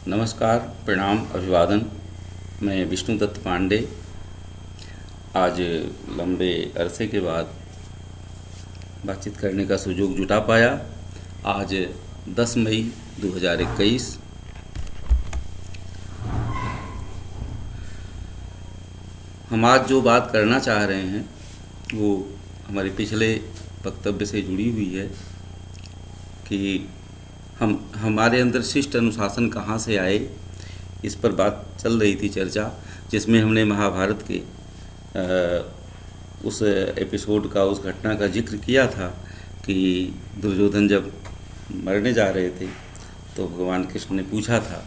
नमस्कार, प्रणाम, अभिवादन। मैं विष्णु दत्त पांडे। आज लंबे अरसे के बाद बातचीत करने का सुयोग जुटा पाया। आज 10 मई 2021। हम आज जो बात करना चाह रहे हैं वो हमारे पिछले वक्तव्य से जुड़ी हुई है कि हमारे अंदर शिष्ट अनुशासन कहाँ से आए, इस पर बात चल रही थी चर्चा, जिसमें हमने महाभारत के उस एपिसोड का, उस घटना का जिक्र किया था कि दुर्योधन जब मरने जा रहे थे तो भगवान कृष्ण ने पूछा था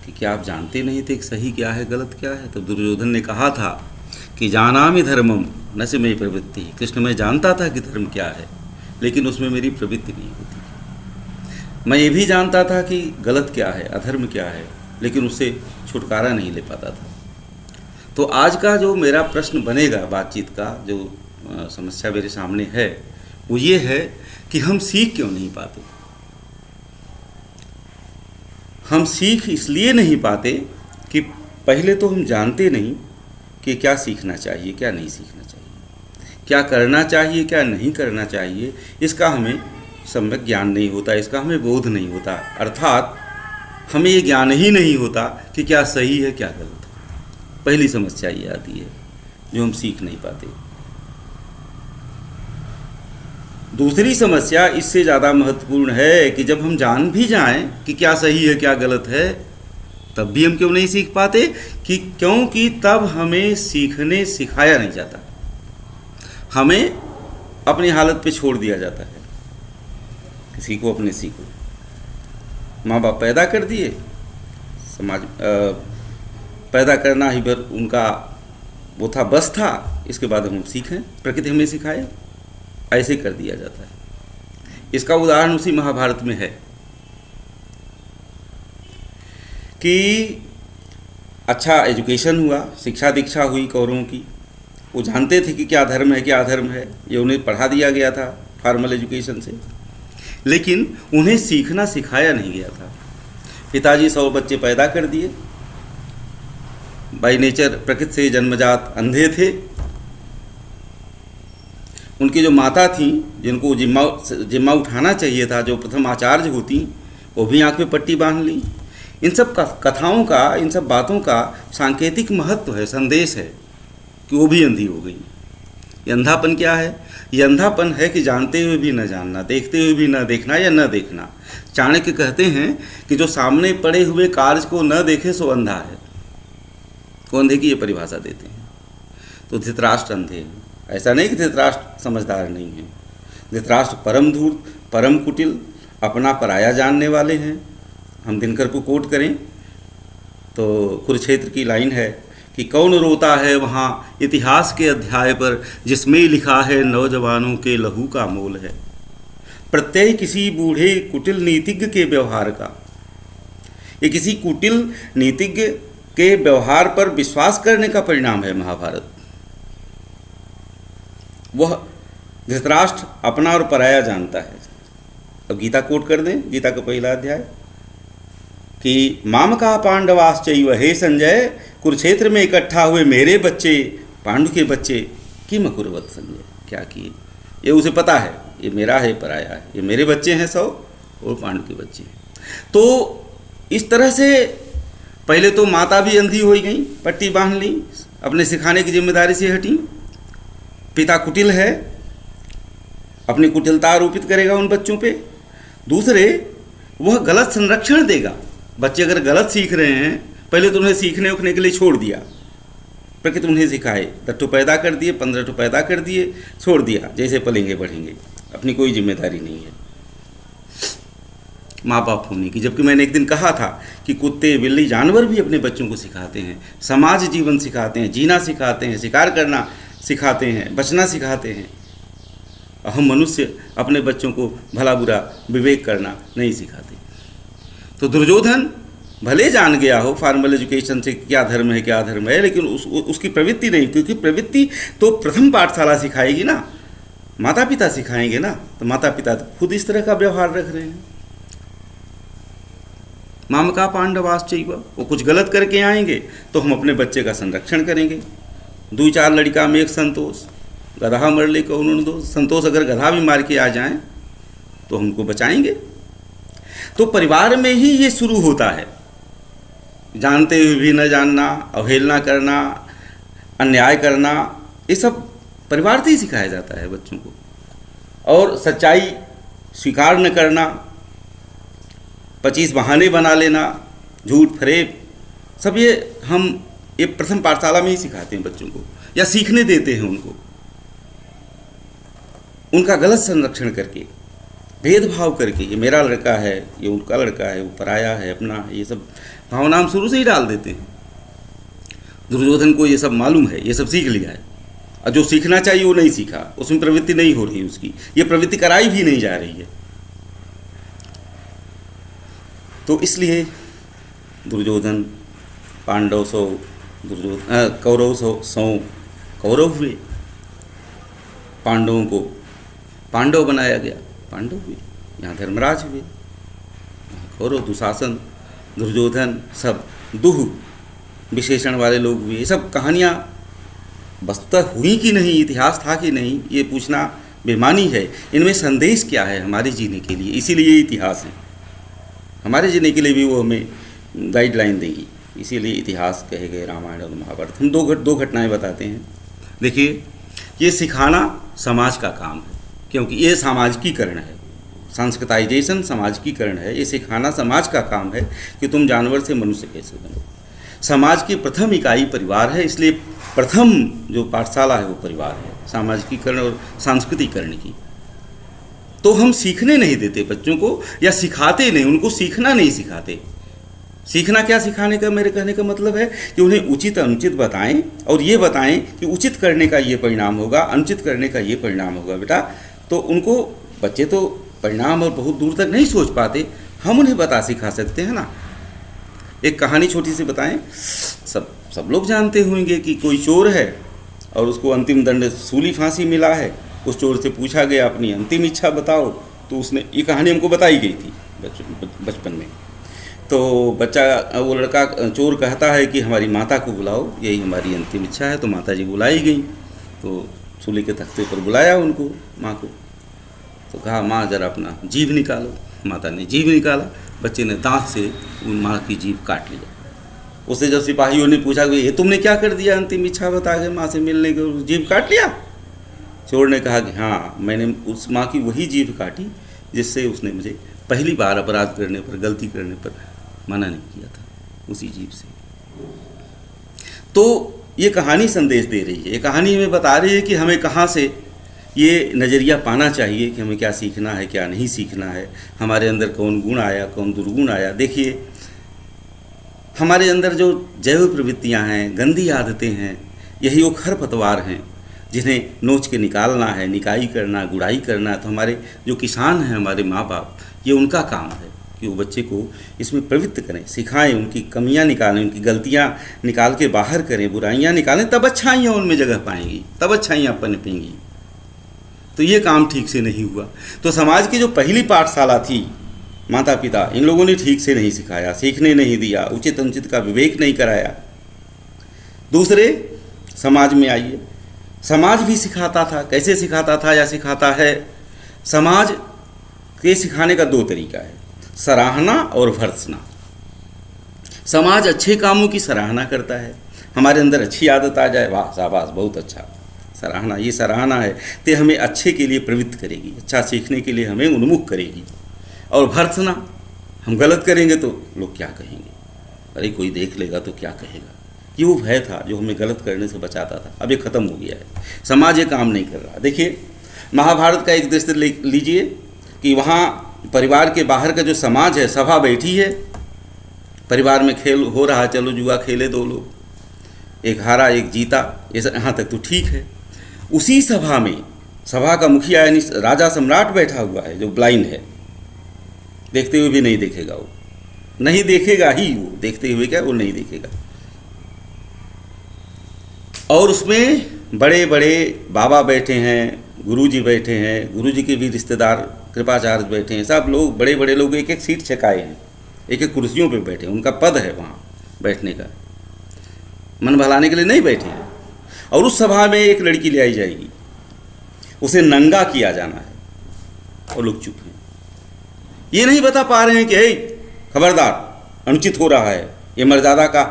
कि क्या आप जानते नहीं थे कि सही क्या है गलत क्या है। तो दुर्योधन ने कहा था कि जानामि धर्मम न से मयि प्रवृत्ति। कृष्ण, मैं जानता था कि धर्म क्या है, लेकिन उसमें मेरी प्रवृत्ति नहीं होती। मैं ये भी जानता था कि गलत क्या है, अधर्म क्या है, लेकिन उससे छुटकारा नहीं ले पाता था। तो आज का जो मेरा प्रश्न बनेगा, बातचीत का जो समस्या मेरे सामने है, वो ये है कि हम सीख क्यों नहीं पाते। हम सीख इसलिए नहीं पाते कि पहले तो हम जानते नहीं कि क्या सीखना चाहिए, क्या नहीं सीखना चाहिए, क्या करना चाहिए, क्या नहीं करना चाहिए। इसका हमें सम्यक ज्ञान नहीं होता, इसका हमें बोध नहीं होता। अर्थात हमें ये ज्ञान ही नहीं होता कि क्या सही है क्या गलत है। पहली समस्या ये आती है जो हम सीख नहीं पाते। दूसरी समस्या इससे ज़्यादा महत्वपूर्ण है कि जब हम जान भी जाएं कि क्या सही है क्या गलत है, तब भी हम क्यों नहीं सीख पाते। क्योंकि तब हमें सीखने सिखाया नहीं जाता, हमें अपनी हालत पे छोड़ दिया जाता है। सीखो अपने सीखो, माँ बाप पैदा कर दिए, समाज पैदा करना ही भर उनका वो था, बस था। इसके बाद हम सीखें, प्रकृति हमें सिखाए, ऐसे कर दिया जाता है। इसका उदाहरण उसी महाभारत में है कि अच्छा एजुकेशन हुआ, शिक्षा दीक्षा हुई कौरवों की। वो जानते थे कि क्या धर्म है क्या अधर्म है, ये उन्हें पढ़ा दिया गया था फॉर्मल एजुकेशन से, लेकिन उन्हें सीखना सिखाया नहीं गया था। पिताजी 100 बच्चे पैदा कर दिए, बाई नेचर प्रकृति से जन्मजात अंधे थे। उनकी जो माता थी, जिनको जिम्मा उठाना चाहिए था, जो प्रथम आचार्य होती, वो भी आँख में पट्टी बांध ली। इन सब कथाओं का, इन सब बातों का सांकेतिक महत्व है, संदेश है कि वो भी अंधी हो गई। ये अंधापन क्या है? ये अंधापन है कि जानते हुए भी न जानना, देखते हुए भी न देखना या न देखना। चाणक्य कहते हैं कि जो सामने पड़े हुए कार्य को न देखे सो अंधा है। वो अंधे की ये परिभाषा देते हैं। तो धृतराष्ट्र अंधे हैं। ऐसा नहीं कि धृतराष्ट्र समझदार नहीं है। धृतराष्ट्र परम धूर्त, परम कुटिल, अपना पराया जानने वाले हैं। हम दिनकर को कोट करें तो कुरुक्षेत्र की लाइन है कि कौन रोता है वहाँ इतिहास के अध्याय पर, जिसमें लिखा है नौजवानों के लहू का मोल है। प्रत्यय किसी बूढ़े कुटिल नीतिज्ञ के व्यवहार का। ये किसी कुटिल नीतिज्ञ के व्यवहार पर विश्वास करने का परिणाम है महाभारत। वह धृतराष्ट्र अपना और पराया जानता है। अब गीता कोट कर दें, गीता का पहला अध्याय कि मामका पांडवाश्चैव हे संजय, कुरुक्षेत्र में इकट्ठा हुए मेरे बच्चे, पांडु के बच्चे, किम अकुर्वत संजय, क्या किए। ये उसे पता है, ये मेरा है, पराया है, ये मेरे बच्चे हैं 100 और पांडु के बच्चे हैं। तो इस तरह से पहले तो माता भी अंधी हो गई, पट्टी बांध ली, अपने सिखाने की जिम्मेदारी से हटी। पिता कुटिल है, अपनी कुटिलता आरोपित करेगा उन बच्चों पे। दूसरे, वह गलत संरक्षण देगा। बच्चे अगर गलत सीख रहे हैं, पहले तो उन्हें सीखने उखने के लिए छोड़ दिया, प्रकृति उन्हें सिखाए, 10 ठो पैदा कर दिए, 15 ठो पैदा कर दिए, छोड़ दिया, जैसे पलेंगे बढ़ेंगे, अपनी कोई जिम्मेदारी नहीं है माँ बाप होने की। जबकि मैंने एक दिन कहा था कि कुत्ते बिल्ली जानवर भी अपने बच्चों को सिखाते हैं, समाज जीवन सिखाते हैं, जीना सिखाते हैं, शिकार करना सिखाते हैं, बचना सिखाते हैं। हम मनुष्य अपने बच्चों को भला बुरा विवेक करना नहीं सिखाते। तो दुर्योधन भले जान गया हो फॉर्मल एजुकेशन से क्या धर्म है क्या अधर्म है, लेकिन उसकी प्रवृत्ति नहीं, क्योंकि प्रवृत्ति तो प्रथम पाठशाला सिखाएगी ना, माता पिता सिखाएंगे ना। तो माता पिता तो खुद इस तरह का व्यवहार रख रहे हैं। मामका पांडवाश्चैव, वो कुछ गलत करके आएंगे तो हम अपने बच्चे का संरक्षण करेंगे। 2-4 लड़का में एक संतोष, गधा मर ले कौन दो संतोष, अगर गधा भी मार के आ जाएं तो हमको बचाएंगे। तो परिवार में ही ये शुरू होता है, जानते हुए भी न जानना, अवहेलना करना, अन्याय करना, ये सब परिवार से ही सिखाया जाता है बच्चों को। और सच्चाई स्वीकार न करना, 25 बहाने बना लेना, झूठ फरेब, सब ये प्रथम पाठशाला में ही सिखाते हैं बच्चों को, या सीखने देते हैं उनको। उनका गलत संरक्षण करके, भेदभाव करके, ये मेरा लड़का है, ये उनका लड़का है, वो पराया है, अपना है, ये सब भावना हम शुरू से ही डाल देते हैं। दुर्योधन को ये सब मालूम है, ये सब सीख लिया है, और जो सीखना चाहिए वो नहीं सीखा, उसमें प्रवृत्ति नहीं हो रही उसकी, ये प्रवृत्ति कराई भी नहीं जा रही है। तो इसलिए दुर्योधन पांडव सौ दुर्योधन, कौरव सौ कौरव हुए, पांडवों को पांडव बनाया गया, पांडव हुए, यहाँ धर्मराज हुए, कौरव दुशासन दुर्योधन सब दुह विशेषण वाले लोग हुए। ये सब कहानियाँ वस्तुतः हुई कि नहीं, इतिहास था कि नहीं, ये पूछना बेमानी है। इनमें संदेश क्या है हमारे जीने के लिए, इसीलिए ये इतिहास है। हमारे जीने के लिए भी वो हमें गाइडलाइन देगी, इसीलिए इतिहास कहे गए रामायण और महाभारत। हम दो घटनाएं बताते हैं। देखिए, ये सिखाना समाज का काम है, क्योंकि ये सामाजिकीकरण है, सांस्कृताइजेशन सामाजिकीकरण है। ये सिखाना समाज का काम है कि तुम जानवर से मनुष्य कैसे बनो। समाज की प्रथम इकाई परिवार है, इसलिए प्रथम जो पाठशाला है वो परिवार है, सामाजिकीकरण और सांस्कृतिकरण की। तो हम सीखने नहीं देते बच्चों को, या सिखाते नहीं, उनको सीखना नहीं सिखाते। सीखना क्या, सिखाने का मेरे कहने का मतलब है कि उन्हें उचित अनुचित बताएं, और ये बताएं कि उचित करने का ये परिणाम होगा, अनुचित करने का ये परिणाम होगा बेटा। तो उनको, बच्चे तो परिणाम और बहुत दूर तक नहीं सोच पाते, हम उन्हें बता सिखा सकते हैं ना। एक कहानी छोटी सी बताएं। सब लोग जानते होंगे कि कोई चोर है और उसको अंतिम दंड सूली फांसी मिला है। उस चोर से पूछा गया अपनी अंतिम इच्छा बताओ, तो उसने, ये कहानी हमको बताई गई थी बचपन में। तो बच्चा, वो लड़का चोर कहता है कि हमारी माता को बुलाओ, यही हमारी अंतिम इच्छा है। तो माता जी बुलाई गई, तो सूली के तख्ते पर बुलाया उनको, माँ को। तो कहा, माँ जरा अपना जीभ निकालो। माता ने जीभ निकाला, बच्चे ने दांत से उन माँ की जीभ काट लिया। उससे जब सिपाहियों ने पूछा कि ये तुमने क्या कर दिया, अंतिम इच्छा बता के माँ से मिलने के, जीभ काट लिया। चोर ने कहा कि हाँ, मैंने उस माँ की वही जीभ काटी जिससे उसने मुझे पहली बार अपराध करने पर, गलती करने पर मना नहीं किया था, उसी जीभ से। तो ये कहानी संदेश दे रही है, ये कहानी हमें बता रही है कि हमें कहाँ से ये नज़रिया पाना चाहिए कि हमें क्या सीखना है, क्या नहीं सीखना है, हमारे अंदर कौन गुण आया, कौन दुर्गुण आया। देखिए, हमारे अंदर जो जैव प्रवृत्तियाँ हैं, गंदी आदतें हैं, यही वो खरपतवार हैं जिन्हें नोच के निकालना है, निकाई करना, गुड़ाई करना। तो हमारे जो किसान हैं, हमारे माँ बाप, ये उनका काम है कि वो बच्चे को इसमें प्रवृत्त करें, सिखाएं, उनकी कमियां निकालें, उनकी गलतियां निकाल के बाहर करें, बुराइयां निकालें, तब अच्छाइयां उनमें जगह पाएंगी, तब अच्छाइयां पनपेंगी। तो ये काम ठीक से नहीं हुआ। तो समाज की जो पहली पाठशाला थी, माता पिता, इन लोगों ने ठीक से नहीं सिखाया, सीखने नहीं दिया, उचित अनुचित का विवेक नहीं कराया। दूसरे, समाज में आइए, समाज भी सिखाता था। कैसे सिखाता था या सिखाता है? समाज के सिखाने का 2 तरीका है, सराहना और भर्त्सना। समाज अच्छे कामों की सराहना करता है, हमारे अंदर अच्छी आदत आ जाए, वाह शाबाश बहुत अच्छा, सराहना, ये सराहना है, तो हमें अच्छे के लिए प्रवृत्त करेगी, अच्छा सीखने के लिए हमें उन्मुख करेगी। और भर्त्सना, हम गलत करेंगे तो लोग क्या कहेंगे, अरे कोई देख लेगा तो क्या कहेगा। ये वो भय था जो हमें गलत करने से बचाता था, अब ये ख़त्म हो गया है। समाज ये काम नहीं कर रहा। देखिए, महाभारत का एक दृश्य लीजिए कि वहाँ परिवार के बाहर का जो समाज है, सभा बैठी है, परिवार में खेल हो रहा है, चलो जुआ खेले 2 लोग, एक हारा एक जीता, यहाँ तक तो ठीक है। उसी सभा में सभा का मुखिया यानी राजा सम्राट बैठा हुआ है जो ब्लाइंड है, देखते हुए भी नहीं देखेगा, वो नहीं देखेगा ही, वो देखते हुए क्या, वो नहीं देखेगा। और उसमें बड़े बड़े बाबा बैठे हैं, गुरुजी बैठे हैं, गुरुजी के भी रिश्तेदार कृपाचार्य बैठे हैं, सब लोग बड़े बड़े लोग, एक एक सीट छकाए हैं, एक एक कुर्सियों पे बैठे, उनका पद है वहाँ बैठने का, मन बहलाने के लिए नहीं बैठे हैं। और उस सभा में एक लड़की ले आई जाएगी, उसे नंगा किया जाना है, और लोग चुप हैं। ये नहीं बता पा रहे हैं कि हे खबरदार, अनुचित हो रहा है, ये मर्यादा का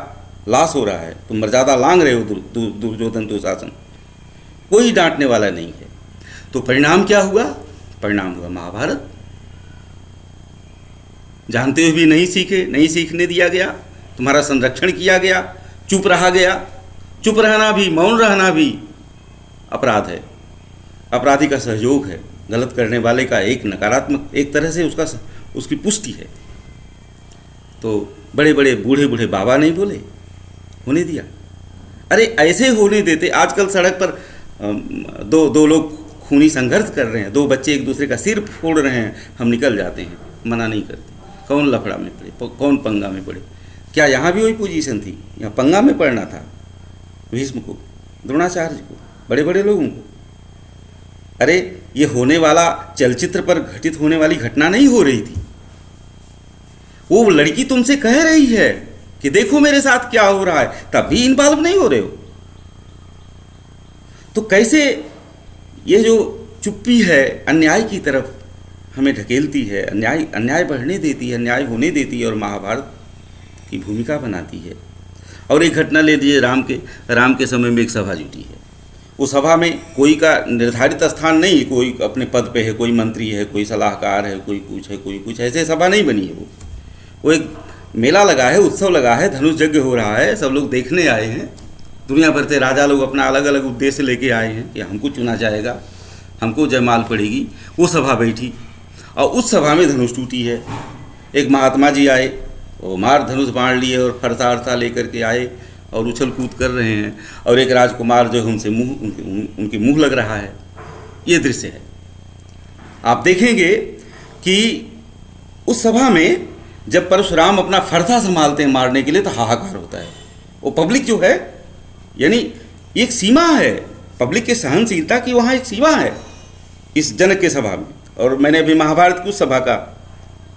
लाश हो रहा है, तुम मर्यादा लांघ रहे हो दुर्योधन दुशासन। कोई डांटने वाला नहीं है। तो परिणाम क्या हुआ? परिणाम हुआ महाभारत। जानते हुए भी नहीं सीखे, नहीं सीखने दिया गया, तुम्हारा संरक्षण किया गया, चुप रहा गया। चुप रहना भी, मौन रहना भी अपराध है, अपराधी का सहयोग है, गलत करने वाले का एक नकारात्मक, एक तरह से उसकी पुष्टि है। तो बड़े बड़े बूढ़े बूढ़े बाबा नहीं बोले, होने दिया। अरे ऐसे होने देते। आजकल सड़क पर दो लोग खूनी संघर्ष कर रहे हैं, दो बच्चे एक दूसरे का सिर फोड़ रहे हैं, हम निकल जाते हैं, मना नहीं करते। कौन लफड़ा में पड़े, कौन पंगा में पड़े? क्या यहाँ भी वही पोजीशन थी? यहाँ पंगा में पड़ना था भीष्म को, द्रोणाचार्य को, बड़े बड़े लोगों को। अरे ये होने वाला चलचित्र पर घटित होने वाली घटना नहीं हो रही थी। वो लड़की तुमसे कह रही है कि देखो मेरे साथ क्या हो रहा है, तब भी इन्वॉल्व नहीं हो रहे हो। तो कैसे ये जो चुप्पी है अन्याय की तरफ हमें ढकेलती है, अन्याय बढ़ने देती है, अन्याय होने देती है और महाभारत की भूमिका बनाती है। और एक घटना ले लीजिए, राम के समय में एक सभा जुटी है। उस सभा में कोई का निर्धारित स्थान नहीं, कोई अपने पद पे है, कोई मंत्री है, कोई सलाहकार है, कोई कुछ है, कोई कुछ, ऐसे सभा नहीं बनी है। वो एक मेला लगा है, उत्सव लगा है, धनुष यज्ञ हो रहा है, सब लोग देखने आए हैं। दुनिया भर से राजा लोग अपना अलग अलग उद्देश्य लेके आए हैं कि हमको चुना जाएगा, हमको जयमाल पड़ेगी। वो सभा बैठी और उस सभा में धनुष टूटी है। एक महात्मा जी आए, वो मार धनुष बांध लिए और फरसा लेकर के आए और उछल कूद कर रहे हैं। और एक राजकुमार जो उनसे उनके मुंह लग रहा है। ये दृश्य है। आप देखेंगे कि उस सभा में जब परशुराम अपना फरसा संभालते हैं मारने के लिए तो हाहाकार होता है। वो पब्लिक जो है, यानी एक सीमा है, पब्लिक की सहनशीलता की वहाँ एक सीमा है इस जनक के सभा में। और मैंने अभी महाभारत की उस सभा का,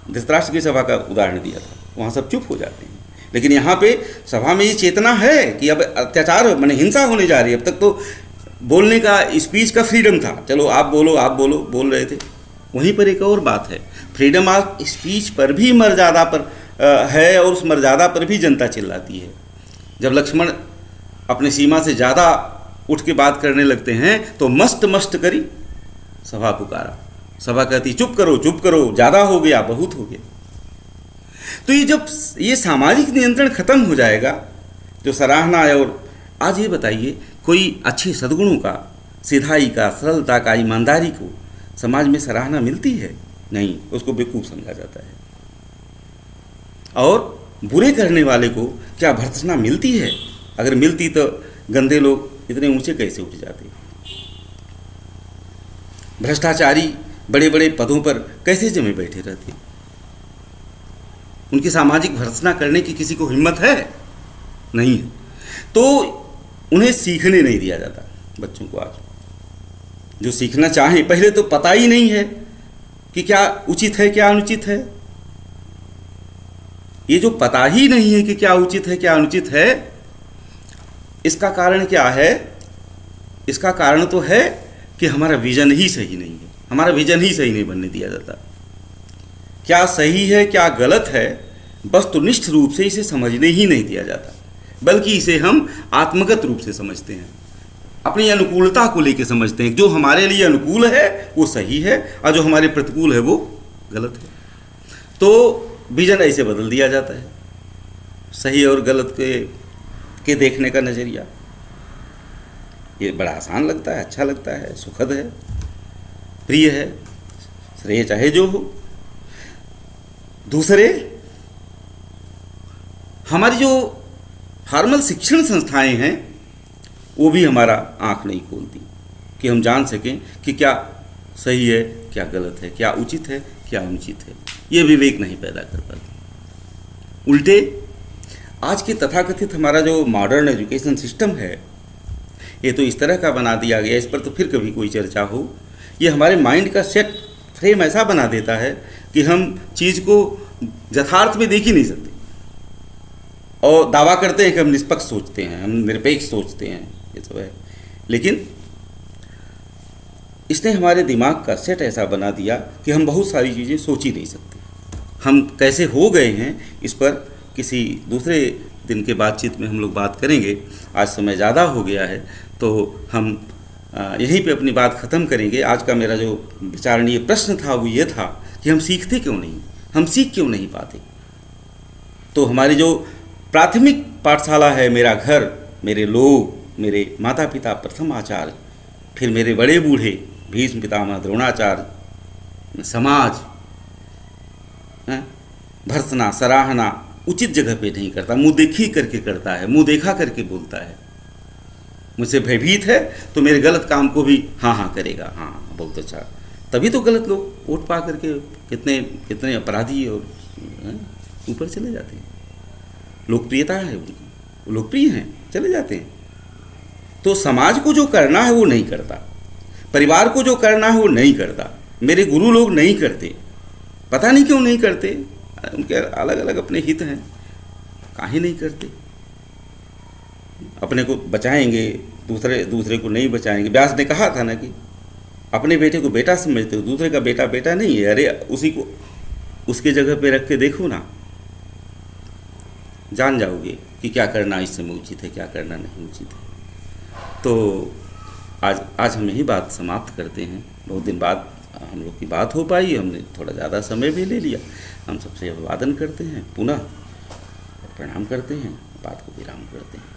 धृतराष्ट्र की सभा का उदाहरण दिया था, वहाँ सब चुप हो जाते हैं। लेकिन यहाँ पे सभा में ये चेतना है कि अब अत्याचार, माने हिंसा होने जा रही है। अब तक तो बोलने का, स्पीच का फ्रीडम था, चलो आप बोलो बोल रहे थे। वहीं पर एक और बात है, फ्रीडम ऑफ स्पीच पर भी मर्यादा पर है और उस मर्यादा पर भी जनता चिल्लाती है। जब लक्ष्मण अपने सीमा से ज़्यादा उठ के बात करने लगते हैं तो मस्त करी सभा पुकारा। सभा कहती चुप करो, ज़्यादा हो गया, बहुत हो गया। तो ये जब ये सामाजिक नियंत्रण खत्म हो जाएगा, जो सराहना है। और आज ये बताइए, कोई अच्छे सद्गुणों का, सिधाई का, सरलता का, ईमानदारी को समाज में सराहना मिलती है? नहीं, उसको बेवकूफ़ समझा जाता है। और बुरे करने वाले को क्या भर्त्सना मिलती है? अगर मिलती तो गंदे लोग इतने ऊंचे कैसे उठ जाते? भ्रष्टाचारी बड़े बड़े पदों पर कैसे जमे बैठे रहते? उनकी सामाजिक भर्त्सना करने की किसी को हिम्मत है? नहीं है। तो उन्हें सीखने नहीं दिया जाता बच्चों को। आज जो सीखना चाहें, पहले तो पता ही नहीं है कि क्या उचित है, क्या अनुचित है। ये जो पता ही नहीं है कि क्या उचित है, क्या अनुचित है, इसका कारण क्या है? इसका कारण तो है कि हमारा विजन ही सही नहीं है। हमारा विजन ही सही नहीं बनने दिया जाता। क्या सही है, क्या गलत है, वस्तुनिष्ठ रूप से इसे समझने ही नहीं दिया जाता, बल्कि इसे हम आत्मगत रूप से समझते हैं, अपनी अनुकूलता को लेकर समझते हैं। जो हमारे लिए अनुकूल है वो सही है और जो हमारे प्रतिकूल है वो गलत है। तो विजन ऐसे बदल दिया जाता है, सही और गलत के देखने का नज़रिया। ये बड़ा आसान लगता है, अच्छा लगता है, सुखद है, प्रिय है, श्रेय चाहे जो हो। दूसरे, हमारी जो फॉर्मल शिक्षण संस्थाएं हैं वो भी हमारा आँख नहीं खोलती कि हम जान सकें कि क्या सही है, क्या गलत है, क्या उचित है, क्या अनुचित है। ये विवेक नहीं पैदा कर पाती। उल्टे आज के तथाकथित हमारा जो मॉडर्न एजुकेशन सिस्टम है, ये तो इस तरह का बना दिया गया, इस पर तो फिर कभी कोई चर्चा हो। ये हमारे माइंड का सेट फ्रेम ऐसा बना देता है कि हम चीज़ को यथार्थ में देख ही नहीं सकते, और दावा करते हैं कि हम निष्पक्ष सोचते हैं, हम निरपेक्ष सोचते हैं, ये सब है। लेकिन इसने हमारे दिमाग का सेट ऐसा बना दिया कि हम बहुत सारी चीज़ें सोच ही नहीं सकते। हम कैसे हो गए हैं इस पर किसी दूसरे दिन के बातचीत में हम लोग बात करेंगे। आज समय ज़्यादा हो गया है तो हम यहीं पे अपनी बात ख़त्म करेंगे। आज का मेरा जो विचारणीय प्रश्न था वो ये था कि हम सीखते क्यों नहीं, हम सीख क्यों नहीं पाते। तो हमारी जो प्राथमिक पाठशाला है, मेरा घर, मेरे लोग, मेरे माता पिता प्रथम आचार्य, फिर मेरे बड़े बूढ़े भीष्म पितामह द्रोणाचार्य, समाज भर्त्सना सराहना उचित जगह पे नहीं करता, मुंह देखी करके करता है, मुंह देखा करके बोलता है। मुझसे भयभीत है तो मेरे गलत काम को भी हाँ हाँ करेगा, हाँ बहुत अच्छा। तभी तो गलत लोग वोट पा करके कितने कितने अपराधी और ऊपर चले जाते हैं। लोकप्रियता है उनकी, वो लोकप्रिय हैं, चले जाते हैं। तो समाज को जो करना है वो नहीं करता, परिवार को जो करना है वो नहीं करता, मेरे गुरु लोग नहीं करते। पता नहीं क्यों नहीं करते, उनके अलग अलग अपने हित हैं, काहे नहीं करते। अपने को बचाएंगे, दूसरे को नहीं बचाएंगे। व्यास ने कहा था ना कि अपने बेटे को बेटा समझते हो, दूसरे का बेटा बेटा नहीं है। अरे उसी को उसके जगह पे रख के देखो ना, जान जाओगे कि क्या करना इस समय उचित है, क्या करना नहीं उचित है। तो आज हम यही बात समाप्त करते हैं। बहुत दिन बाद हम लोग की बात हो पाई, हमने थोड़ा ज़्यादा समय भी ले लिया। हम सबसे अभिवादन करते हैं, पुनः प्रणाम करते हैं, बात को विराम करते हैं।